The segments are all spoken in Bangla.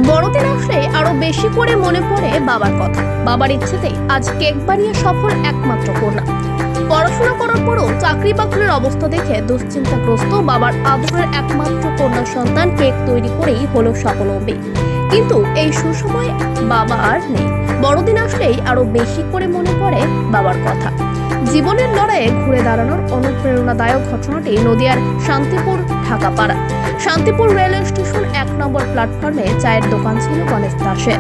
বড়দিন আসলে আরো বেশি করে মনে পড়ে বাবার কথা। বাবার ইচ্ছেতেই আজ কেক বানিয়ে সফল একমাত্র কন্যা। পড়াশোনা করার পরও চাকরি বাকরির অবস্থা দেখে দুশ্চিন্তাগ্রস্ত বাবার আদরের একমাত্র কন্যা সন্তান কেক তৈরি করেই হলো স্বাবলম্বী। কিন্তু এই সুসময়ে বাবা আর নেই। বড়দিন আসলেই আরো বেশি করে মনে পড়ে বাবার কথা। জীবনের লড়াইয়ে ঘুরে দাঁড়ানোর অনুপ্রেরণাদায়ক ঘটনাটি নদিয়ার শান্তিপুর ঢাকাপাড়া। শান্তিপুর রেলওয়ে স্টেশন 1 নম্বর প্ল্যাটফর্মে চায়ের দোকান ছিল গণেশ দাসের।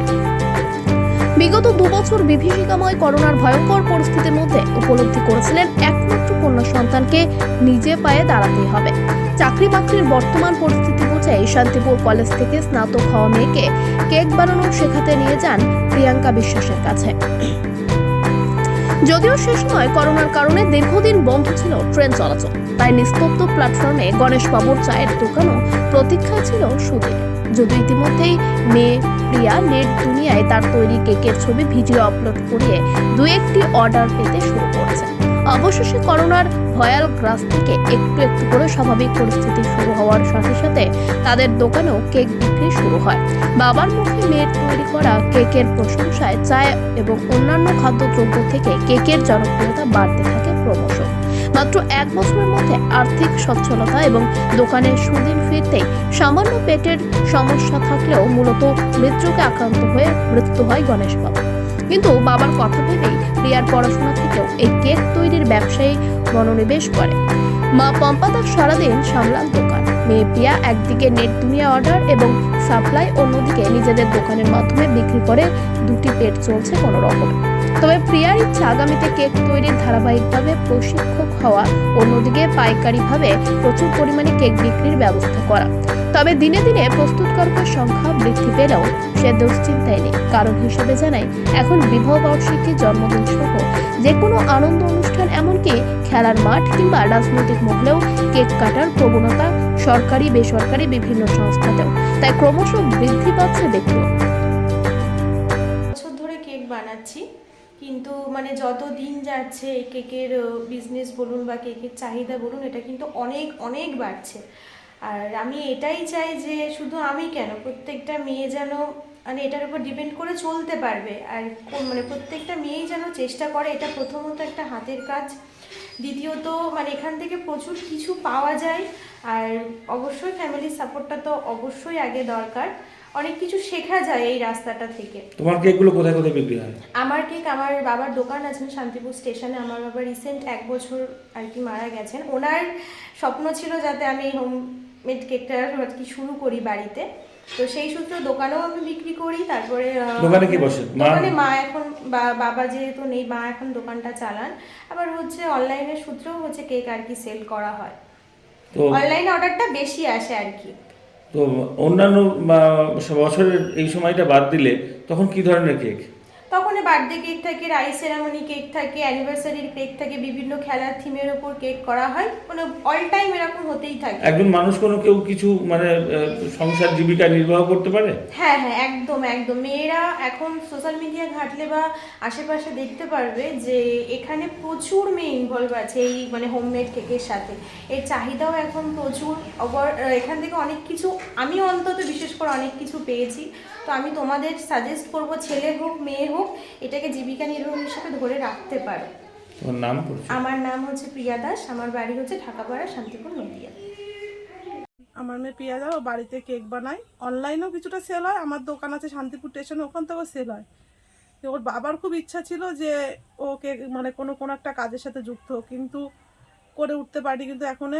বিগত 2 বছর বিভীষিকাময় করোনার ভয়ঙ্কর পরিস্থিতির মধ্যে উপলব্ধি করেছিলেন একমাত্র কন্যা সন্তানকে নিজে পায়ে দাঁড়াতেই হবে। চাকরি বাকরির বর্তমান পরিস্থিতি বুঝে শান্তিপুর কলেজ থেকে স্নাতক হওয়া মেয়েকে কেক বানানো শেখাতে নিয়ে যান প্রিয়াঙ্কা বিশ্বাসের কাছে। যদিও সে সময় করোনার কারণে দীর্ঘদিন বন্ধ ছিল ট্রেন চলাচল, তাই নিস্তব্ধ প্ল্যাটফর্মে গণেশ বাবুর চায়ের দোকানও প্রতীক্ষায় ছিল সুদিন। যদিও ইতিমধ্যেই মেয়ে প্রিয়া নেট দুনিয়ায় তার তৈরি কেকের ছবি ভিডিও আপলোড করিয়ে 2-1টি অর্ডার পেতে শুরু করেছে। অবশেষে করোনার ভয়াল গ্রাস থেকে একটু একটু করে স্বাভাবিক পরিস্থিতি শুরু হওয়ার সাথে সাথে তাদের দোকানেও কেক বিক্রি শুরু হয়। বাবার মুখে মেয়ের তৈরি করা কেকের প্রশংসায় চায় এবং অন্যান্য খাদ্যদ্রব্য থেকে কেকের জনপ্রিয়তা বাড়তে থাকে ক্রমশ। মাত্র 1 বছরের মধ্যে আর্থিক সচ্ছলতা এবং দোকানের সুদিন ফিরতেই সামান্য পেটের সমস্যা থাকলেও মূলত মৃত্যুকে আক্রান্ত হয়ে মৃত্যু হয় গণেশ বাবু। কিন্তু বাবার কথা ভেবেই প্রিয়ার পড়াশোনা থেকেও এই কেক তৈরির ব্যবসায়ী মনোনিবেশ করে। মা পম্পা দাস সারাদিন সামলান দোকান। মেয়ে প্রিয়া একদিকে নেট দুনিয়া অর্ডার এবং সাপ্লাই, অন্যদিকে নিজেদের দোকানের মাধ্যমে বিক্রি করে দুটি পেট চলছে কোনো রকম। তবে প্রিয়ার ইচ্ছা আগামীতে কেক তৈরির ধারাবাহিকভাবে প্রশিক্ষক হওয়া, অন্যদিকে পাইকারিভাবে প্রচুর পরিমাণে কেক বিক্রির ব্যবস্থা করা। তবে দিনে দিনে প্রস্তুতকারকের সংখ্যা বৃদ্ধি পেলেও সে দুশ্চিন্তায় নেই। কারণ হিসেবে জানায় এখন বিবাহ বার্ষিকী, জন্মদিন সহ যে কোনো আনন্দ অনুষ্ঠান, এমনকি খেলার মাঠ কিংবা রাজনৈতিক মহলেও কেক কাটার প্রবণতা সরকারি বেসরকারি বিভিন্ন সংস্থাতেও তাই ক্রমশ বৃদ্ধি পাচ্ছে দেখলো। বছর ধরে কেক বানাচ্ছি, কিন্তু মানে যত দিন যাচ্ছে এই কেকের বিজনেস বলুন বা কেকের চাহিদা বলুন, এটা কিন্তু অনেক অনেক বাড়ছে। আর আমি এটাই চাই যে শুধু আমি কেন, প্রত্যেকটা মেয়ে যেন মানে এটার উপর ডিপেন্ড করে চলতে পারবে। আর মানে প্রত্যেকটা মেয়েই যেন চেষ্টা করে। এটা প্রথমত একটা হাতের কাজ, দ্বিতীয়ত মানে এখান থেকে প্রচুর কিছু পাওয়া যায়। আর অবশ্যই ফ্যামিলির সাপোর্টটা তো অবশ্যই আগে দরকার। অনেক কিছু শেখা যায় এই রাস্তাটা থেকে। তোমার কেকগুলো কোথায় কোথায় বিক্রি হয়? আমার কেক, আমার বাবার দোকান আছেন শান্তিপুর স্টেশনে। আমার বাবা রিসেন্ট 1 বছর আর কি মারা গেছেন। ওনার স্বপ্ন ছিল যাতে আমি এই হোমমেড কেকটা আর কি শুরু করি বাড়িতে। তো সেই সূত্রে দোকানেও আমি বিক্রি করি। তারপরে দোকানে কি বসে? দোকানে মা এখন বাবা যেহেতু নেই, মা এখন দোকানটা চালান। আবার হচ্ছে অনলাইনের সূত্রেও হচ্ছে কেক আর কি সেল করা হয়। তো অনলাইন অর্ডারটা বেশি আসে আর কি। তো অন্যান্য বছরের এই সময়টা বাদ দিলে তখন কি ধরনের কেক? তখন বার্থডে কেক থাকে, রাইস সেরামনি কেক থাকে, অ্যানিভার্সারির কেক থাকে, বিভিন্ন খেলার থিমের ওপর কেক করা হয়। মানে অল টাইম এরকম হতেই থাকে। একজন মানুষ কেউ কিছু মানে সংসার জীবিকা নির্বাহ করতে পারে? হ্যাঁ হ্যাঁ, একদম একদম। মেয়েরা এখন সোশ্যাল মিডিয়া ঘাটলে বা আশেপাশে দেখতে পারবে যে এখানে প্রচুর মেয়ে ইনভলভ আছে এই মানে হোমমেড কেকের সাথে। এর চাহিদাও এখন প্রচুর। এখান থেকে অনেক কিছু আমি অন্তত বিশেষ করে অনেক কিছু পেয়েছি। তো আমি তোমাদের সাজেস্ট করব, ছেলে হোক মেয়ে হোক, এটাকে জীবিকা নির্বাহ হিসেবে ধরে রাখতে পারো। তোমার নাম? আমার নাম হচ্ছে প্রিয়া দাস। আমার বাড়ি হচ্ছে ঢাকাপাড়া, শান্তিপুর, নদিয়া। আমার মেয়ে প্রিয়া দাও বাড়িতে কেক বানায়, অনলাইনেও কিছুটা সেল হয়। আমার দোকান আছে শান্তিপুর স্টেশনে, ওখান থেকেও সেল হয়। তো ওর বাবার খুব ইচ্ছা ছিল যে ও কেক মানে কোনো একটা কাজের সাথে যুক্ত হোক, কিন্তু করে উঠতে পারি। কিন্তু এখন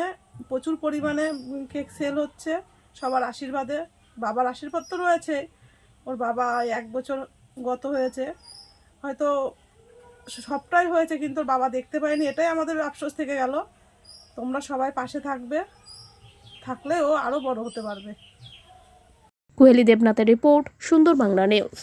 প্রচুর পরিমাণে কেক সেল হচ্ছে সবার আশীর্বাদে। বাবার আশীর্বাদ তো রয়েছে। ওর বাবা 1 বছর গত হয়েছে, হয়তো সবটাই হয়েছে কিন্তু ওর বাবা দেখতে পায়নি, এটাই আমাদের আফসোস থেকে গেল। তোমরা সবাই পাশে থাকলে ও আরো বড় হতে পারবে। কোহেলি দেবনাথের রিপোর্ট, সুন্দর বাংলা নিউজ।